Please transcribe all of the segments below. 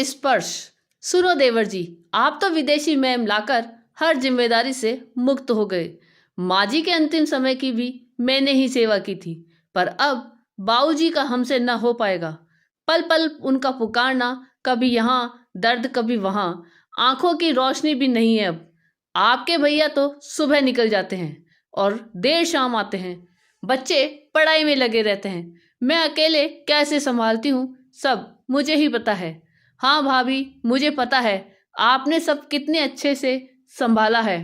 स्पर्श। सुनो देवर जी, आप तो विदेशी मैम लाकर हर जिम्मेदारी से मुक्त हो गए। माँ जी के अंतिम समय की भी मैंने ही सेवा की थी, पर अब बाबूजी का हमसे न हो पाएगा। पल पल उनका पुकारना, कभी यहाँ दर्द कभी वहाँ, आंखों की रोशनी भी नहीं है अब। आपके भैया तो सुबह निकल जाते हैं और देर शाम आते हैं। बच्चे पढ़ाई में लगे रहते हैं। मैं अकेले कैसे संभालती हूँ, सब मुझे ही पता है। हाँ भाभी, मुझे पता है आपने सब कितने अच्छे से संभाला है।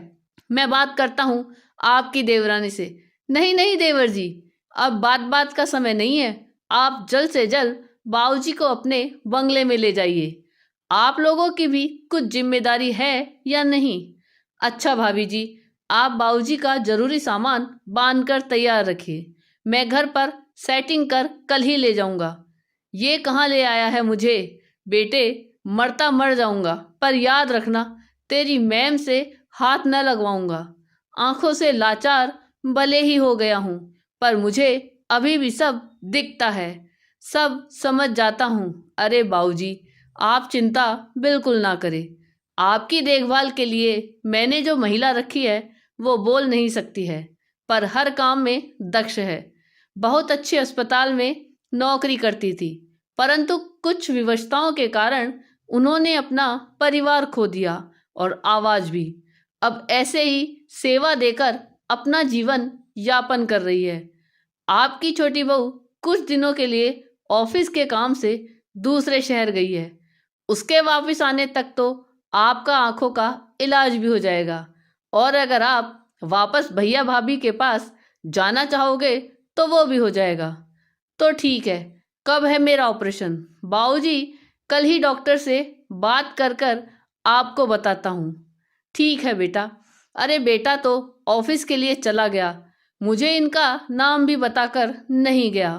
मैं बात करता हूँ आपकी देवरानी से। नहीं नहीं देवर जी, अब बात बात का समय नहीं है। आप जल्द से जल्द बाबूजी को अपने बंगले में ले जाइए। आप लोगों की भी कुछ जिम्मेदारी है या नहीं? अच्छा भाभी जी, आप बाबूजी का जरूरी सामान बांध कर तैयार रखिए। मैं घर पर सेटिंग कर कल ही ले जाऊंगा। ये कहाँ ले आया है मुझे? बेटे, मरता मर जाऊंगा, पर याद रखना तेरी मैम से हाथ न लगवाऊंगा। आंखों से लाचार भले ही हो गया हूँ, पर मुझे अभी भी सब दिखता है, सब समझ जाता हूँ। अरे बाबूजी, आप चिंता बिल्कुल ना करें। आपकी देखभाल के लिए मैंने जो महिला रखी है वो बोल नहीं सकती है, पर हर काम में दक्ष है। बहुत अच्छे अस्पताल में नौकरी करती थी, परंतु कुछ विवशताओं के कारण उन्होंने अपना परिवार खो दिया और आवाज भी। अब ऐसे ही सेवा देकर अपना जीवन यापन कर रही है। आपकी छोटी बहू कुछ दिनों के लिए ऑफिस के काम से दूसरे शहर गई है। उसके वापस आने तक तो आपका आंखों का इलाज भी हो जाएगा, और अगर आप वापस भैया भाभी के पास जाना चाहोगे तो वो भी हो जाएगा। तो ठीक है, कब है मेरा ऑपरेशन? बाबूजी, कल ही डॉक्टर से बात कर कर आपको बताता हूँ। ठीक है बेटा। अरे बेटा तो ऑफिस के लिए चला गया, मुझे इनका नाम भी बताकर नहीं गया।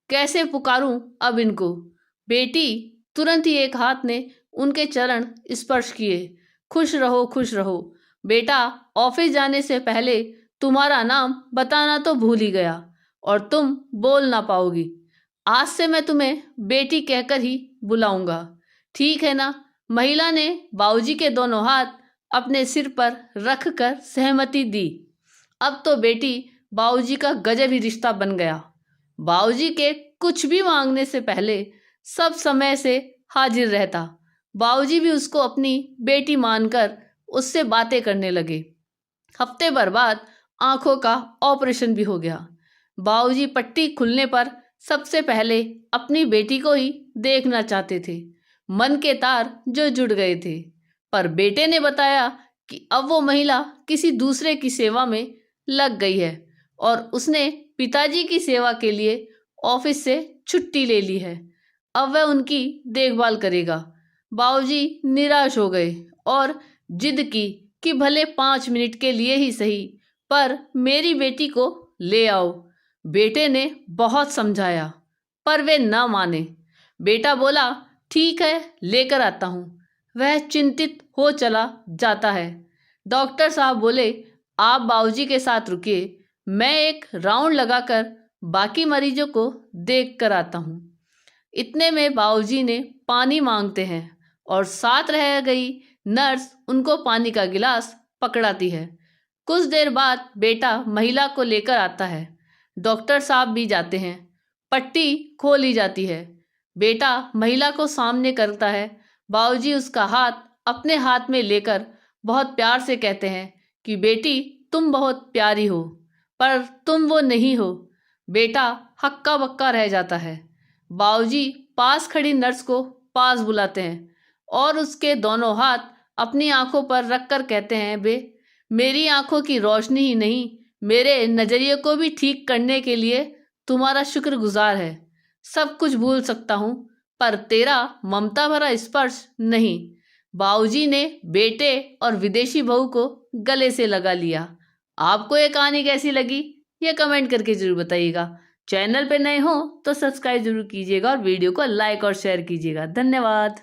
कैसे पुकारूं अब इनको? बेटी, तुरंत ही एक हाथ ने उनके चरण स्पर्श किए। खुश रहो खुश रहो। बेटा, ऑफिस जाने से पहले तुम्हारा नाम बताना तो भूल ही गया, और तुम बोल ना पाओगी। आज से मैं तुम्हें बेटी कहकर ही बुलाऊंगा, ठीक है ना? महिला ने बाबूजी के दोनों हाथ अपने सिर पर रख कर सहमति दी। अब तो बेटी बाबूजी का गजब ही रिश्ता बन गया। बाबूजी के कुछ भी मांगने से पहले सब समय से हाजिर रहता। बाबूजी भी उसको अपनी बेटी मानकर उससे बातें करने लगे। हफ्ते भर बाद आंखों का ऑपरेशन भी हो गया। बाबूजी पट्टी खुलने पर सबसे पहले अपनी बेटी को ही देखना चाहते थे। मन के तार जो जुड़ गए थे, पर बेटे ने बताया कि अब वो महिला किसी दूसरे की सेवा में लग गई है और उसने पिताजी की सेवा के लिए ऑफिस से छुट्टी ले ली है। अब वह उनकी देखभाल करेगा। बाबूजी निराश हो गए और जिद की कि भले 5 मिनट के लिए ही सही, पर मेरी बेटी को ले आओ। बेटे ने बहुत समझाया, पर वे न माने। बेटा बोला, ठीक है, लेकर आता हूँ। वह चिंतित हो चला जाता है। डॉक्टर साहब बोले, आप बाबूजी के साथ रुकिए, मैं एक राउंड लगाकर बाकी मरीजों को देख कर आता हूँ। इतने में बाबूजी ने पानी मांगते हैं और साथ रह गई नर्स उनको पानी का गिलास पकड़ाती है। कुछ देर बाद बेटा महिला को लेकर आता है। डॉक्टर साहब भी जाते हैं। पट्टी खोली जाती है। बेटा महिला को सामने करता है। बाबूजी उसका हाथ अपने हाथ में लेकर बहुत प्यार से कहते हैं कि बेटी, तुम बहुत प्यारी हो, पर तुम वो नहीं हो। बेटा हक्का बक्का रह जाता है। बाबूजी पास खड़ी नर्स को पास बुलाते हैं और उसके दोनों हाथ अपनी आंखों पर रखकर कहते हैं, बे, मेरी आंखों की रोशनी ही नहीं, मेरे नजरिए को भी ठीक करने के लिए तुम्हारा शुक्रगुजार है। सब कुछ भूल सकता हूँ, पर तेरा ममता भरा स्पर्श नहीं। बाबूजी ने बेटे और विदेशी बहू को गले से लगा लिया। आपको ये कहानी कैसी लगी, ये कमेंट करके जरूर बताइएगा। चैनल पे नए हो तो सब्सक्राइब जरूर कीजिएगा और वीडियो को लाइक और शेयर कीजिएगा। धन्यवाद।